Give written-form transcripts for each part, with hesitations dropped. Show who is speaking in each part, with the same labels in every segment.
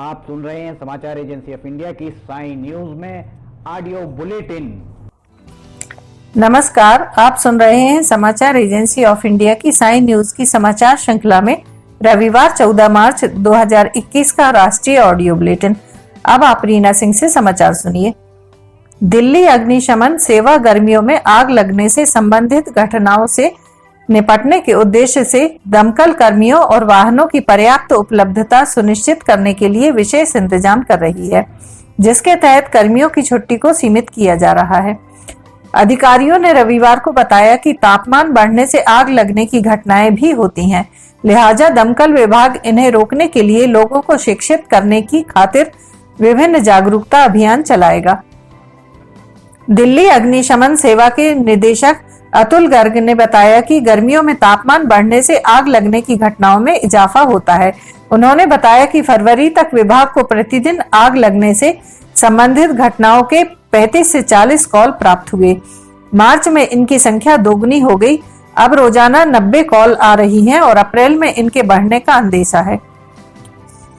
Speaker 1: आप सुन रहे हैं समाचार एजेंसी ऑफ इंडिया की साई न्यूज में ऑडियो बुलेटिन।
Speaker 2: नमस्कार, आप सुन रहे हैं समाचार एजेंसी ऑफ इंडिया की साई न्यूज की समाचार श्रृंखला में रविवार 14 मार्च 2021 का राष्ट्रीय ऑडियो बुलेटिन। अब आप रीना सिंह से समाचार सुनिए। दिल्ली अग्निशमन सेवा गर्मियों में आग लगने से संबंधित घटनाओं से निपटने के उद्देश्य से दमकल कर्मियों और वाहनों की पर्याप्त उपलब्धता सुनिश्चित करने के लिए विशेष इंतजाम कर रही है, जिसके तहत कर्मियों की छुट्टी को सीमित किया जा रहा है। अधिकारियों ने रविवार को बताया कि तापमान बढ़ने से आग लगने की घटनाएं भी होती हैं, लिहाजा दमकल विभाग इन्हें रोकने के लिए लोगों को शिक्षित करने की खातिर विभिन्न जागरूकता अभियान चलाएगा। दिल्ली अग्निशमन सेवा के निदेशक अतुल गर्ग ने बताया कि गर्मियों में तापमान बढ़ने से आग लगने की घटनाओं में इजाफा होता है। उन्होंने बताया कि फरवरी तक विभाग को प्रतिदिन आग लगने से संबंधित घटनाओं के 35 से 40 कॉल प्राप्त हुए। मार्च में इनकी संख्या दोगुनी हो गई। अब रोजाना 90 कॉल आ रही हैं और अप्रैल में इनके बढ़ने का अंदेशा है।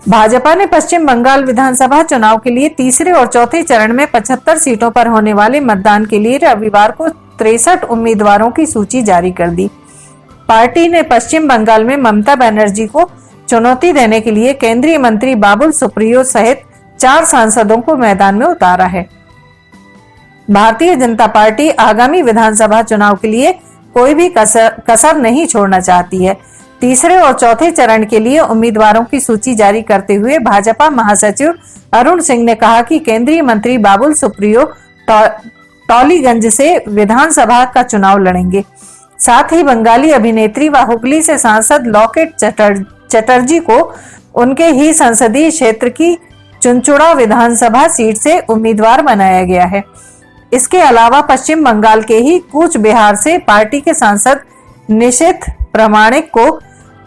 Speaker 2: भाजपा ने पश्चिम बंगाल विधानसभा चुनाव के लिए तीसरे और चौथे चरण में 75 सीटों पर होने वाले मतदान के लिए रविवार को 63 उम्मीदवारों की सूची जारी कर दी। पार्टी ने पश्चिम बंगाल में ममता बनर्जी को चुनौती देने के लिए केंद्रीय मंत्री बाबुल सुप्रियो सहित 4 सांसदों को मैदान में उतारा है। भारतीय जनता पार्टी आगामी विधानसभा चुनाव के लिए कोई भी कसर नहीं छोड़ना चाहती है। तीसरे और चौथे चरण के लिए उम्मीदवारों की सूची जारी करते हुए भाजपा महासचिव अरुण सिंह ने कहा कि केंद्रीय मंत्री बाबुल सुप्रियो टॉलीगंज से विधानसभा का चुनाव लड़ेंगे। साथ ही बंगाली अभिनेत्री व हुगली से सांसद लॉकेट चटर्जी को उनके ही संसदीय क्षेत्र की चुनचुड़ा विधानसभा सीट से उम्मीदवार बनाया गया है। इसके अलावा पश्चिम बंगाल के ही कूच बिहार से पार्टी के सांसद निशित प्रामाणिक को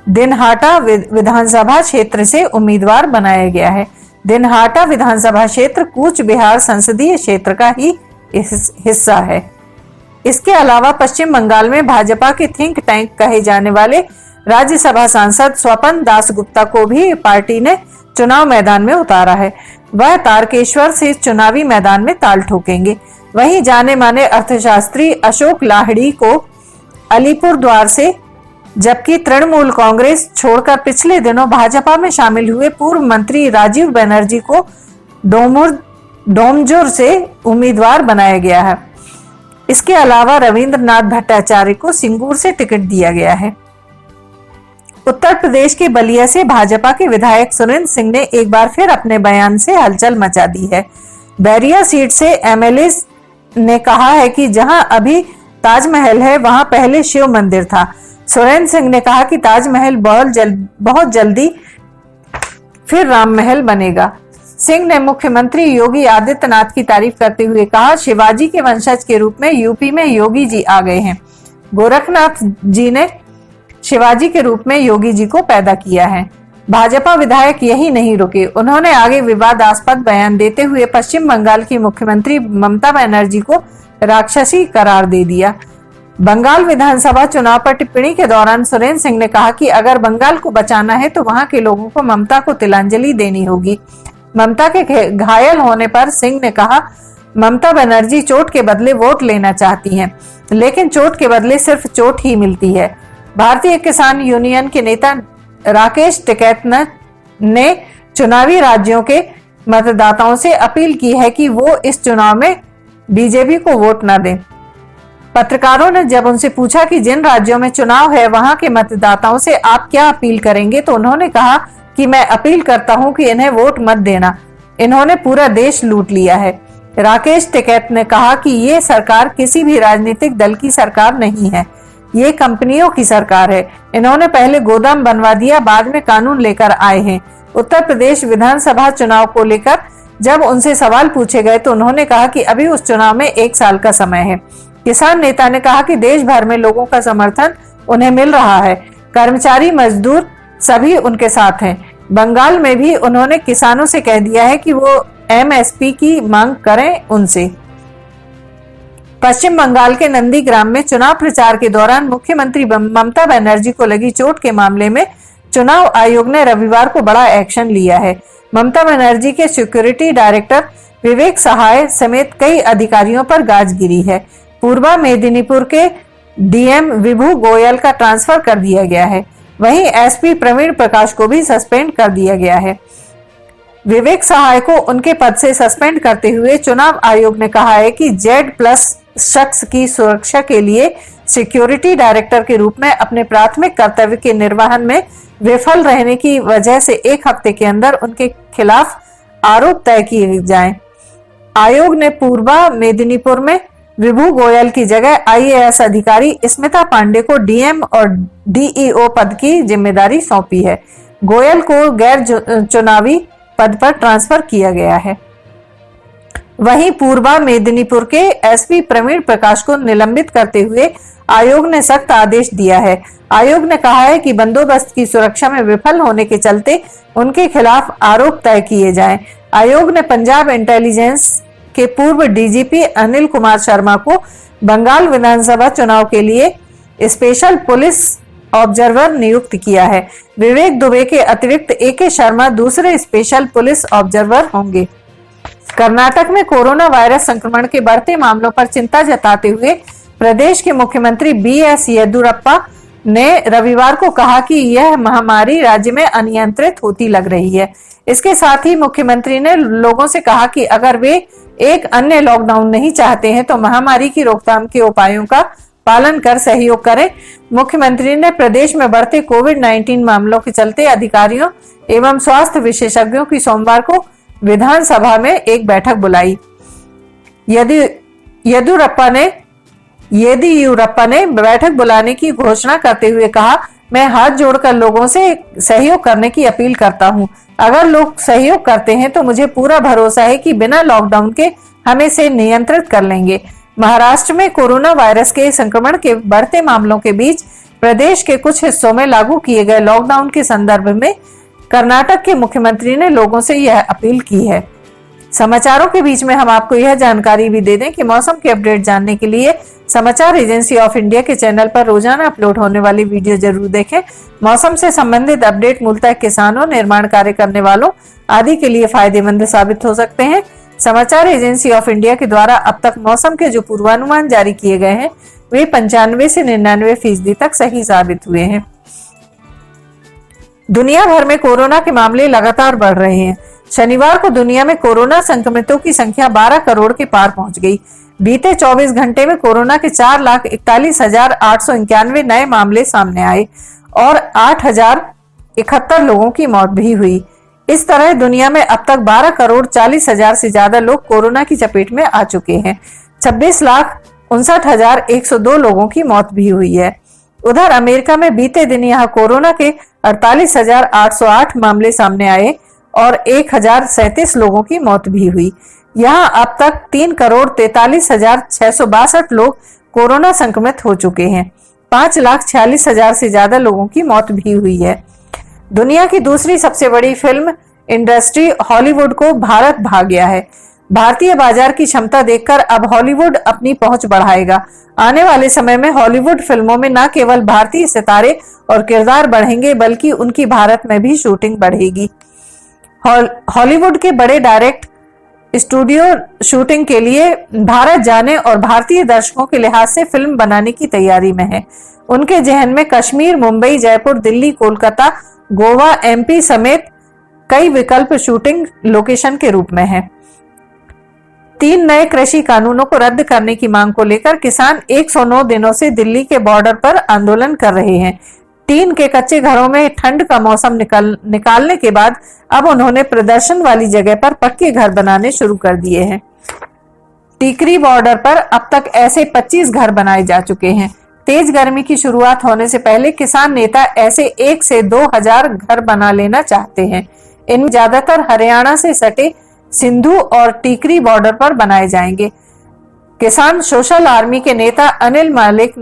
Speaker 2: दिनहाटा विधानसभा क्षेत्र से उम्मीदवार बनाया गया है। दिनहाटा विधानसभा क्षेत्र कूच बिहार संसदीय क्षेत्र का ही हिस्सा है। इसके अलावा पश्चिम बंगाल में भाजपा के थिंक टैंक कहे जाने वाले राज्यसभा सांसद स्वपन दास गुप्ता को भी पार्टी ने चुनाव मैदान में उतारा है। वह तारकेश्वर से चुनावी मैदान में ताल ठोकेंगे। वहीं जाने माने अर्थशास्त्री अशोक लाहिड़ी को अलीपुरद्वार से, जबकि तृणमूल कांग्रेस छोड़कर पिछले दिनों भाजपा में शामिल हुए पूर्व मंत्री राजीव बनर्जी को डोमजुर से उम्मीदवार बनाया गया है। इसके अलावा रविंद्रनाथ भट्टाचार्य को सिंगूर से टिकट दिया गया है। उत्तर प्रदेश के बलिया से भाजपा के विधायक सुरेंद्र सिंह ने एक बार फिर अपने बयान से हलचल मचा दी है। बैरिया सीट से एमएलए ने कहा है कि जहां अभी ताजमहल है वहां पहले शिव मंदिर था। सुरेंद्र सिंह ने कहा कि ताजमहल बहुत जल्दी फिर राम महल बनेगा। सिंह ने मुख्यमंत्री योगी आदित्यनाथ की तारीफ करते हुए कहा, शिवाजी के वंशज के रूप में यूपी में योगी जी आ गए हैं। गोरखनाथ जी ने शिवाजी के रूप में योगी जी को पैदा किया है। भाजपा विधायक यही नहीं रुके, उन्होंने आगे विवादास्पद बयान देते हुए पश्चिम बंगाल की मुख्यमंत्री ममता बनर्जी को राक्षसी करार दे दिया। बंगाल विधानसभा चुनाव पर टिप्पणी के दौरान सुरेंद्र सिंह ने कहा कि अगर बंगाल को बचाना है तो वहां के लोगों को ममता को तिलांजलि देनी होगी। ममता के घायल होने पर सिंह ने कहा, ममता बनर्जी चोट के बदले वोट लेना चाहती हैं, लेकिन चोट के बदले सिर्फ चोट ही मिलती है। भारतीय किसान यूनियन के नेता राकेश टिकैत ने चुनावी राज्यों के मतदाताओं से अपील की है कि वो इस चुनाव में बीजेपी को वोट न दें। पत्रकारों ने जब उनसे पूछा कि जिन राज्यों में चुनाव है वहां के मतदाताओं से आप क्या अपील करेंगे, तो उन्होंने कहा कि मैं अपील करता हूं कि इन्हें वोट मत देना, इन्होंने पूरा देश लूट लिया है। राकेश टिकैत ने कहा कि ये सरकार किसी भी राजनीतिक दल की सरकार नहीं है, ये कंपनियों की सरकार है। इन्होंने पहले गोदाम बनवा दिया, बाद में कानून लेकर आए हैं। उत्तर प्रदेश विधानसभा चुनाव को लेकर जब उनसे सवाल पूछे गए तो उन्होंने कहा कि अभी उस चुनाव में 1 साल का समय है। किसान नेता ने कहा कि देश भर में लोगों का समर्थन उन्हें मिल रहा है, कर्मचारी मजदूर सभी उनके साथ हैं। बंगाल में भी उन्होंने किसानों से कह दिया है कि वो एमएसपी की मांग करें उनसे। पश्चिम बंगाल के नंदीग्राम में चुनाव प्रचार के दौरान मुख्यमंत्री ममता बनर्जी को लगी चोट के मामले में चुनाव आयोग ने रविवार को बड़ा एक्शन लिया है। ममता बनर्जी के सिक्योरिटी डायरेक्टर विवेक सहाय समेत कई अधिकारियों पर गाज गिरी है। पूर्वा मेदिनीपुर के डीएम विभू गोयल का ट्रांसफर कर दिया गया है। वहीं एसपी प्रवीण प्रकाश को भी सस्पेंड कर दिया गया है। विवेक सहाय को उनके पद से सस्पेंड करते हुए चुनाव आयोग ने कहा है कि Z+ शख्स की सुरक्षा के लिए सिक्योरिटी डायरेक्टर के रूप में अपने प्राथमिक कर्तव्य के निर्वहन में विफल रहने की वजह से 1 हफ्ते के अंदर उनके खिलाफ आरोप तय किए जाएं। आयोग ने पूर्वा मेदिनीपुर में विभू गोयल की जगह IAS अधिकारी स्मिता पांडे को डीएम और DEO पद की जिम्मेदारी सौंपी है। गोयल को गैर चुनावी पद पर ट्रांसफर किया गया है। वहीं पूर्वा मेदिनीपुर के एसपी प्रवीण प्रकाश को निलंबित करते हुए आयोग ने सख्त आदेश दिया है। आयोग ने कहा है कि बंदोबस्त की सुरक्षा में विफल होने के चलते उनके खिलाफ आरोप तय किए जाएं। आयोग ने पंजाब इंटेलिजेंस के पूर्व डीजीपी अनिल कुमार शर्मा को बंगाल विधानसभा चुनाव के लिए स्पेशल पुलिस ऑब्जर्वर नियुक्त किया है। विवेक दुबे के अतिरिक्त AK शर्मा दूसरे स्पेशल पुलिस ऑब्जर्वर होंगे। कर्नाटक में कोरोना वायरस संक्रमण के बढ़ते मामलों पर चिंता जताते हुए प्रदेश के मुख्यमंत्री BS येदियुरप्पा ने रविवार को कहा कि यह महामारी राज्य में अनियंत्रित होती लग रही है। इसके साथ ही मुख्यमंत्री ने लोगों से कहा कि अगर वे एक अन्य लॉकडाउन नहीं चाहते हैं तो महामारी की रोकथाम के उपायों का पालन कर सहयोग करें। मुख्यमंत्री ने प्रदेश में बढ़ते कोविड-19 मामलों के चलते अधिकारियों एवं स्वास्थ्य विशेषज्ञों की सोमवार को विधानसभा में एक बैठक बुलाई। येदियुरप्पा ने बैठक बुलाने की घोषणा करते हुए कहा, मैं हाथ जोड़कर लोगों से सहयोग करने की अपील करता हूं। अगर लोग सहयोग करते हैं तो मुझे पूरा भरोसा है कि बिना लॉकडाउन के हम इसे नियंत्रित कर लेंगे। महाराष्ट्र में कोरोना वायरस के संक्रमण के बढ़ते मामलों के बीच प्रदेश के कुछ हिस्सों में लागू किए गए लॉकडाउन के संदर्भ में कर्नाटक के मुख्यमंत्री ने लोगों से यह अपील की है। समाचारों के बीच में हम आपको यह जानकारी भी दे दें कि मौसम के अपडेट जानने के लिए समाचार एजेंसी ऑफ इंडिया के चैनल पर रोजाना अपलोड होने वाली वीडियो जरूर देखें। मौसम से संबंधित अपडेट मूलतः किसानों, निर्माण कार्य करने वालों आदि के लिए फायदेमंद साबित हो सकते हैं। समाचार एजेंसी ऑफ इंडिया के द्वारा अब तक मौसम के जो पूर्वानुमान जारी किए गए हैं वे 95 से 99% तक सही साबित हुए हैं। दुनिया भर में कोरोना के मामले लगातार बढ़ रहे हैं। शनिवार को दुनिया में कोरोना संक्रमितों की संख्या 12 करोड़ के पार पहुंच गई। बीते 24 घंटे में कोरोना के 4,41,891 नए मामले सामने आए और 8,071 लोगों की मौत भी हुई। इस तरह दुनिया में अब तक 12,40,000 से ज्यादा लोग कोरोना की चपेट में आ चुके हैं। 26,59,102 लोगों की मौत भी हुई है। उधर अमेरिका में बीते दिन यहां कोरोना के 48,808 मामले सामने आए और 1,037 लोगों की मौत भी हुई। यहां अब तक 3,43,662 लोग कोरोना संक्रमित हो चुके हैं। 5,46,000 से ज्यादा लोगों की मौत भी हुई है। दुनिया की दूसरी सबसे बड़ी फिल्म इंडस्ट्री हॉलीवुड को भारत भा गया है। भारतीय बाजार की क्षमता देखकर अब हॉलीवुड अपनी पहुंच बढ़ाएगा। आने वाले समय में हॉलीवुड फिल्मों में न केवल भारतीय सितारे और किरदार बढ़ेंगे बल्कि उनकी भारत में भी शूटिंग बढ़ेगी। हॉलीवुड के बड़े डायरेक्ट स्टूडियो शूटिंग के लिए भारत जाने और भारतीय दर्शकों के लिहाज से फिल्म बनाने की तैयारी में है। उनके जहन में कश्मीर, मुंबई, जयपुर, दिल्ली, कोलकाता, गोवा, MP समेत कई विकल्प शूटिंग लोकेशन के रूप में हैं। 3 नए कृषि कानूनों को रद्द करने की मांग को लेकर किसान 109 दिनों से दिल्ली के बॉर्डर पर आंदोलन कर रहे हैं। टीन के कच्चे घरों में ठंड का मौसम निकालने के बाद अब उन्होंने प्रदर्शन वाली जगह पर पक्के घर बनाने शुरू कर दिए हैं। टीकरी बॉर्डर पर अब तक ऐसे 25 घर बनाए जा चुके हैं। तेज गर्मी की शुरुआत होने से पहले किसान नेता ऐसे 1 से 2,000 घर बना लेना चाहते हैं। इनमें ज्यादातर हरियाणा से सटे सिंधु और टीकरी बॉर्डर पर बनाए जाएंगे। किसान सोशल आर्मी के नेता अनिल मलिक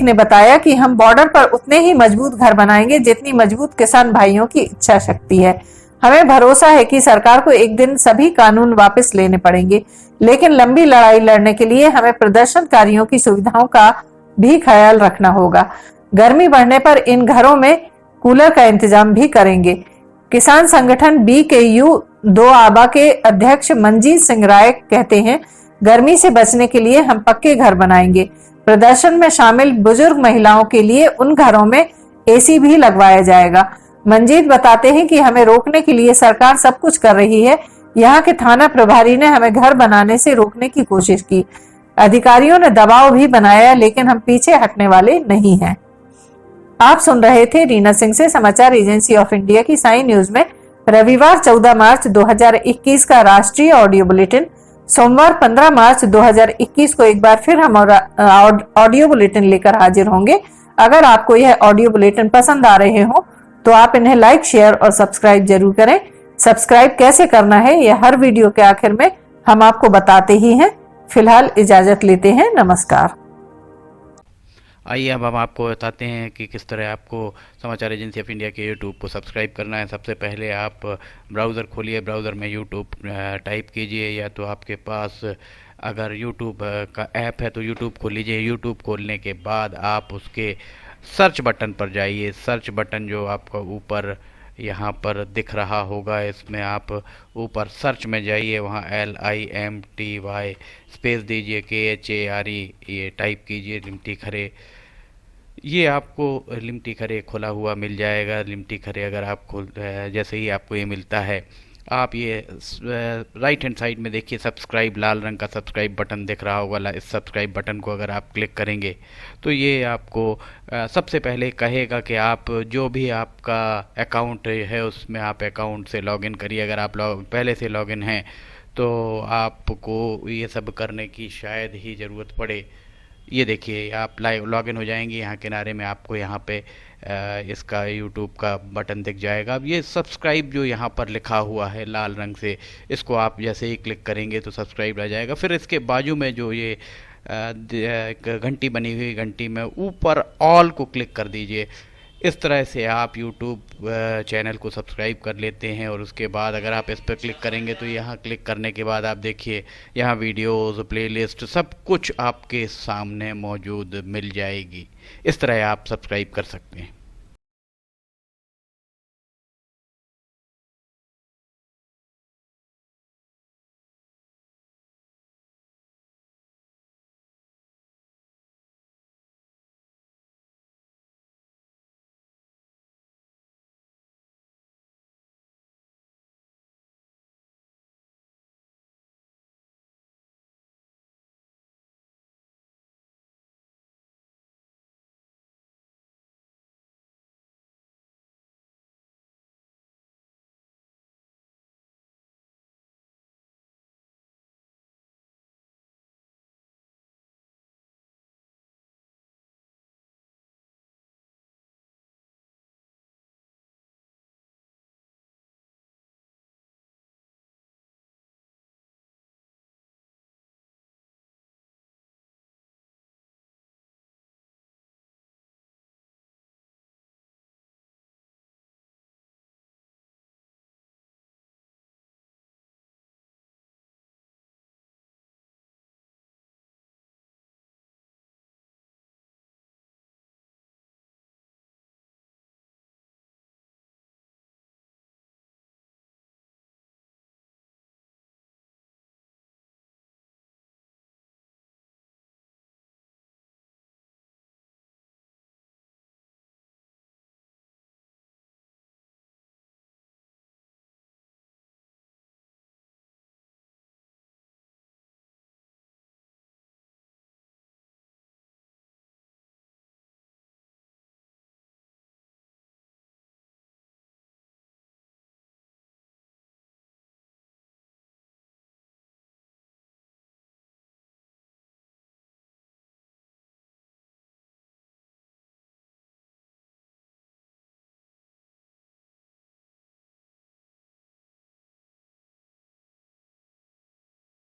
Speaker 2: ने बताया कि हम बॉर्डर पर उतने ही मजबूत घर बनाएंगे जितनी मजबूत किसान भाइयों की इच्छा शक्ति है। हमें भरोसा है कि सरकार को एक दिन सभी कानून वापस लेने पड़ेंगे, लेकिन लंबी लड़ाई लड़ने के लिए हमें प्रदर्शनकारियों की सुविधाओं का भी ख्याल रखना होगा। गर्मी बढ़ने पर इन घरों में कूलर का इंतजाम भी करेंगे। किसान संगठन BKU 2 आबा के अध्यक्ष मनजीत सिंह राय कहते हैं, गर्मी से बचने के लिए हम पक्के घर बनाएंगे। प्रदर्शन में शामिल बुजुर्ग महिलाओं के लिए उन घरों में AC भी लगवाया जाएगा। मंजीत बताते हैं कि हमें रोकने के लिए सरकार सब कुछ कर रही है। यहाँ के थाना प्रभारी ने हमें घर बनाने से रोकने की कोशिश की। अधिकारियों ने दबाव भी बनाया, लेकिन हम पीछे हटने वाले नहीं हैं। आप सुन रहे थे रीना सिंह से समाचार एजेंसी ऑफ इंडिया की साई न्यूज में रविवार 14 मार्च 2021 का राष्ट्रीय ऑडियो बुलेटिन। सोमवार 15 मार्च 2021 को एक बार फिर हम ऑडियो बुलेटिन लेकर हाजिर होंगे। अगर आपको यह ऑडियो बुलेटिन पसंद आ रहे हो तो आप इन्हें लाइक, शेयर और सब्सक्राइब जरूर करें। सब्सक्राइब कैसे करना है यह हर वीडियो के आखिर में हम आपको बताते ही हैं। फिलहाल इजाजत लेते हैं, नमस्कार।
Speaker 3: आइए अब हम आपको बताते हैं कि किस तरह आपको समाचार एजेंसी ऑफ इंडिया के यूट्यूब को सब्सक्राइब करना है। सबसे पहले आप ब्राउज़र खोलिए, ब्राउज़र में यूट्यूब टाइप कीजिए, या तो आपके पास अगर यूट्यूब का ऐप है तो यूट्यूब खोल लीजिए। यूट्यूब खोलने के बाद आप उसके सर्च बटन पर जाइए। सर्च बटन जो आपको ऊपर यहाँ पर दिख रहा होगा, इसमें आप ऊपर सर्च में जाइए, वहाँ LIMTY स्पेस दीजिए, KHARE ये टाइप कीजिए, लिमटी खरे। ये आपको लिमटी खरे खुला हुआ मिल जाएगा। लिमटी खरे अगर आप जैसे ही आपको ये मिलता है, आप ये राइट हैंड साइड में देखिए सब्सक्राइब, लाल रंग का सब्सक्राइब बटन दिख रहा होगा। इस सब्सक्राइब बटन को अगर आप क्लिक करेंगे तो ये आपको सबसे पहले कहेगा कि आप जो भी आपका अकाउंट है उसमें आप अकाउंट से लॉगिन करिए। अगर आप पहले से लॉगिन हैं तो आपको ये सब करने की शायद ही ज़रूरत पड़े। ये देखिए आप लॉगिन हो जाएंगे। यहाँ किनारे में आपको यहाँ पे इसका यूट्यूब का बटन दिख जाएगा। अब ये सब्सक्राइब जो यहाँ पर लिखा हुआ है लाल रंग से, इसको आप जैसे ही क्लिक करेंगे तो सब्सक्राइब आ जाएगा। फिर इसके बाजू में जो ये घंटी बनी हुई, घंटी में ऊपर ऑल को क्लिक कर दीजिए। इस तरह से आप यूट्यूब चैनल को सब्सक्राइब कर लेते हैं। और उसके बाद अगर आप इस पर क्लिक करेंगे तो यहाँ क्लिक करने के बाद आप देखिए यहाँ वीडियोज़, प्लेलिस्ट सब कुछ आपके सामने मौजूद मिल जाएगी। इस तरह आप सब्सक्राइब कर सकते हैं।